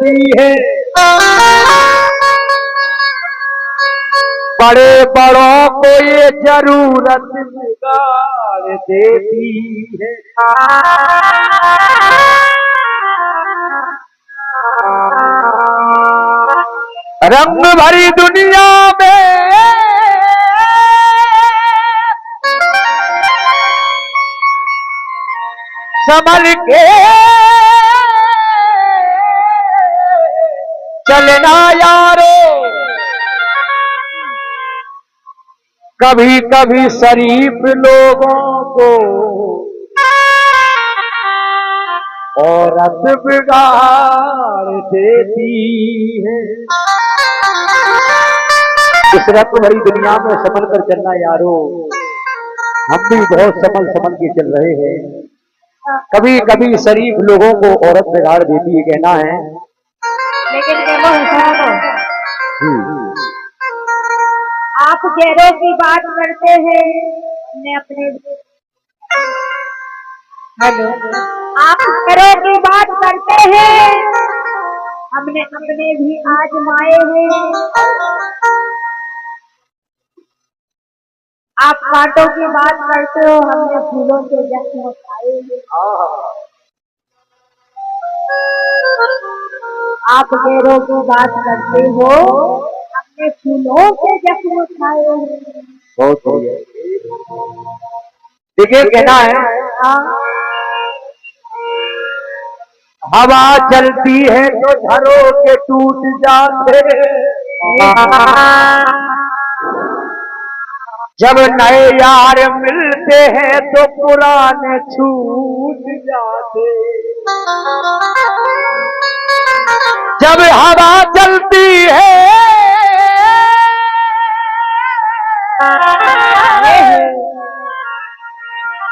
देती है, बड़े बड़ों को ये जरूरत बिगाड़ देती है। रंग भरी दुनिया में संभल के चलना यारो, कभी कभी शरीफ लोगों को औरत बिगाड़ देती है। इस रंग भरी दुनिया में संभल कर चलना यारो, हम भी बहुत संभल के चल रहे हैं। कभी कभी शरीफ लोगों को औरत बिगाड़ देती है, कहना है। लेकिन आप गैरों की बात करते हैं, हमने अपने आप गैरों की बात करते हैं, हमने अपने भी आजमाए हैं। आप कांटों की बात करते हो, हमने फूलों के जख्म उठाए हैं। आप गैरों की बात करते हो, अपने फूलों से जख्म उठाए हैं। बहुत बढ़िया। देखिए कहना है, हवा चलती है तो झरोखे टूट जाते, जब नए यार मिलते हैं तो पुराने छूट जाते। जब हवा चलती है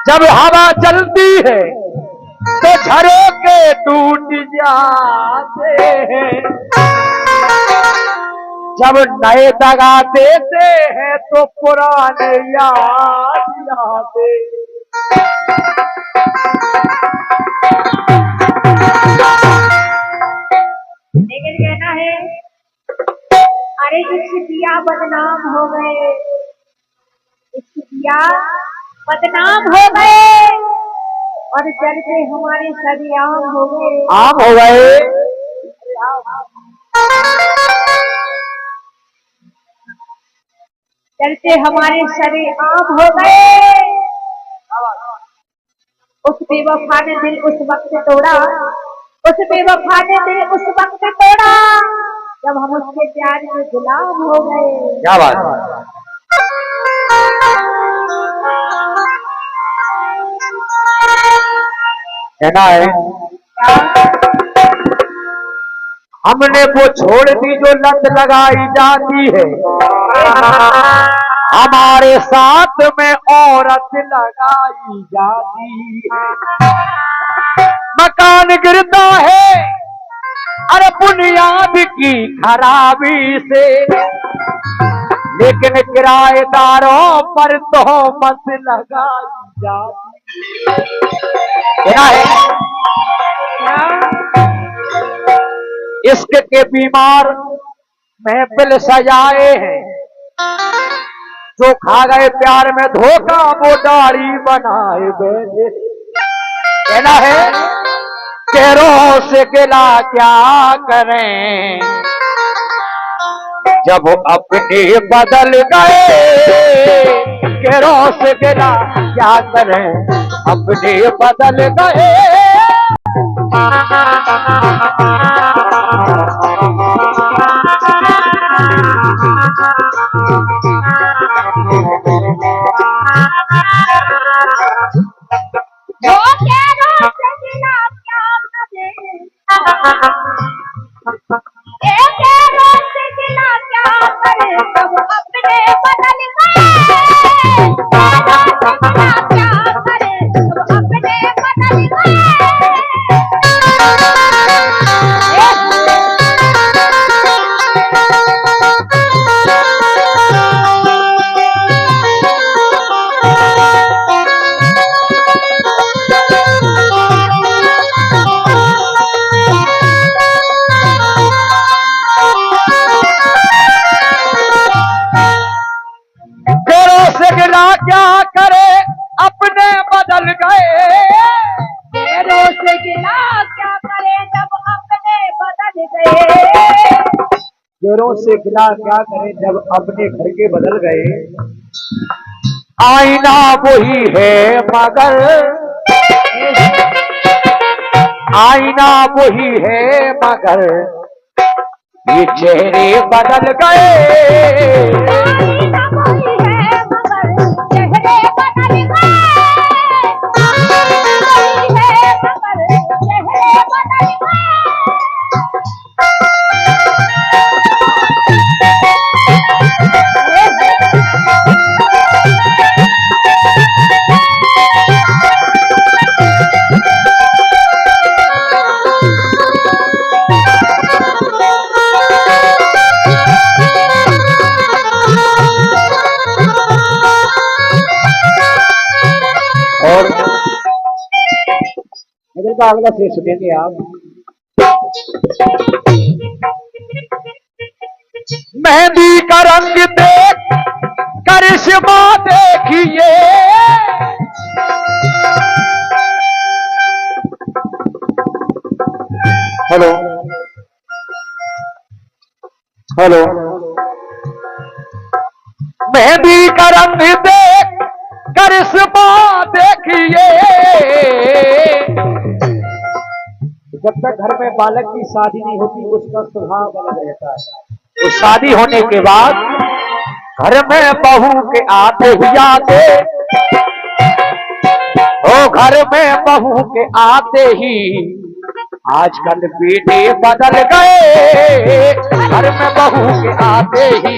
जब हवा चलती है तो झरोखे टूट जाते हैं, जब नए दगा देते हैं तो पुराने याद आते। लेकिन कहना है, अरे इसके पिया बदनाम हो गए, इसके पिया बदनाम हो गए, और चर्चे हमारे सरेआम हो गए। आम हो गए। चर्चे हमारे सरेआम हो गए। उस बेवफा ने दिल उस वक्त तोड़ा, उस बेवफा ने दिल उस वक्त तोड़ा, जब हम उसके प्यार में गुलाम हो गए। क्या बात। कहना है, हमने वो छोड़ दी जो लत लगाई जाती है, हमारे साथ में औरत लगाई जाती है। मकान गिरता है अरे बुनियाद की खराबी से, लेकिन किराएदारों पर तोहमत लगाई जाती है। इश्क के बीमार महफिल सजाए हैं, जो खा गए प्यार में धोखा वो दाढ़ी बनाए बैठे। कहना है, गैरों से गिला क्या करें, जब अपने बदल गए। गैरों से गिला क्या करें, अपने बदल गए। क्या करे अपने बदल गए। पैरों से गिला क्या करे जब अपने बदल गए। पैरों से गिला क्या करे जब अपने घर के बदल गए। आईना वही है मगर, आईना वही है मगर ये चेहरे बदल गए। और का अगला शेर सुनेंगे आप। मेहंदी का रंग देख करिश्मा देखिए, हेलो हेलो, मेहंदी का रंग देख करिश्मा देखिए। जब तक घर में बालक की शादी नहीं होती उसका स्वभाव अलग रहता है। तो शादी होने के बाद घर में बहू के आते ही आते, ओ घर में बहू के आते ही आजकल बेटे बदल गए। घर में बहू के आते ही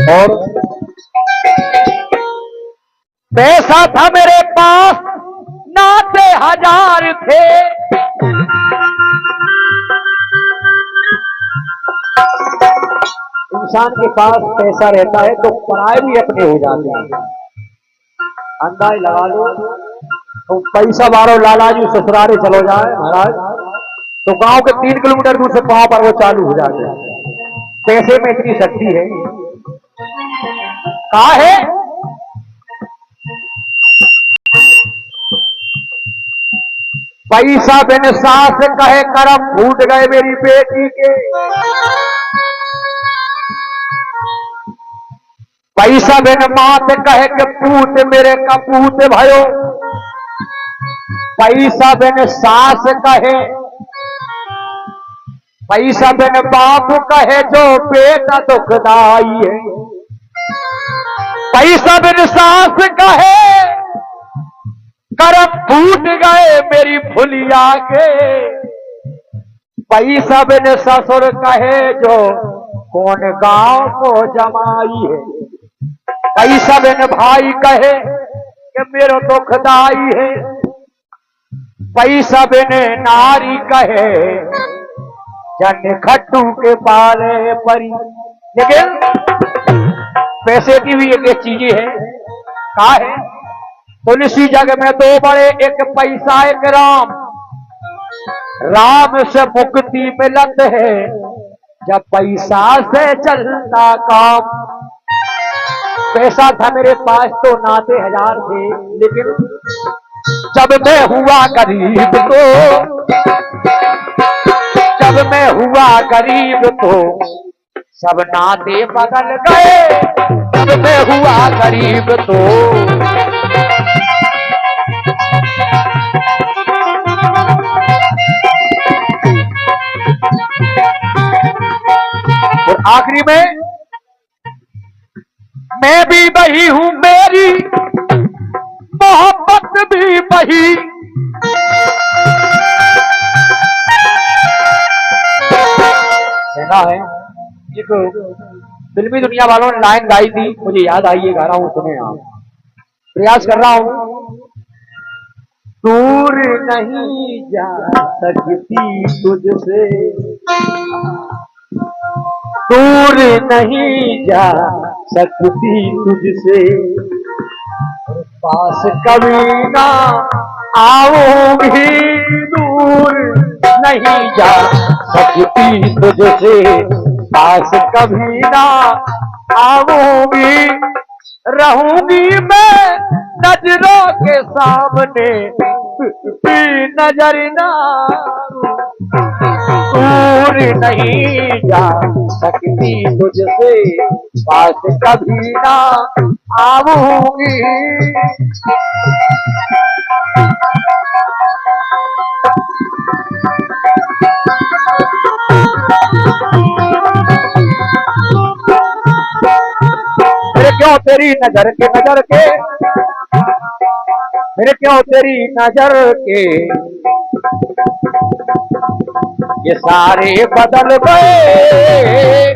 और पैसा था मेरे पास नाते हजार थे, इंसान के पास पैसा रहता है तो पराए भी अपने हो जाते हैं। अंदाज लगा लो तो पैसा मारो लाला जी ससुरारे चलो जाए महाराज तो गांव के 3 किलोमीटर दूर से पांव पर वो चालू हो जाते हैं। पैसे में इतनी शक्ति है। कहा है पैसा बिन सास कहे करम फूट गए मेरी बेटी के। पैसा बिन मात कहे के पूत मेरे कपूत भयो। पैसा बिन सास कहे, पैसा बिन बाप कहे जो बेटा दुखदाई है। पैसा बिन सास कहे करम फूट गए मेरी फुलिया के। पैसा बिन ससुर कहे जो कौन गांव को जमाई है। पैसा बिन भाई कहे कि मेरो दुखदाई है। पैसा बिन नारी कहे जन खट्टू के पाले परी। लेकिन पैसे की भी एक चीजें है। कहा है तुलसी जग में 2 बड़े, एक पैसा एक राम। राम से मुक्ति मिलत है जब पैसा से चलता काम। पैसा था मेरे पास तो नाते हजार थे, लेकिन जब मैं हुआ गरीब तो, जब मैं हुआ गरीब तो सब नाते बदल गए। जब मैं हुआ गरीब तो और आखिरी में मैं भी वही हूं, मेरी मोहब्बत भी वही। कहना है एक फिल्मी दुनिया वालों ने लाइन गाई थी, मुझे याद आई, ये गा रहा हूं, सुने आप। प्रयास कर रहा हूं। दूर नहीं जा सकती तुझसे, दूर नहीं जा सकती तुझसे, पास कभी ना आऊंगी, दूर नहीं जा सकती तुझसे, पास कभी ना आऊंगी, रहूंगी मैं नजरों के सामने, भी नजर ना, दूर नहीं जा सकती तुझसे, पास कभी ना आऊंगी। मेरे क्यों तेरी नजर के, मेरे क्यों तेरी नजर के ये सारे बदल गए,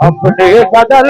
अपने बदल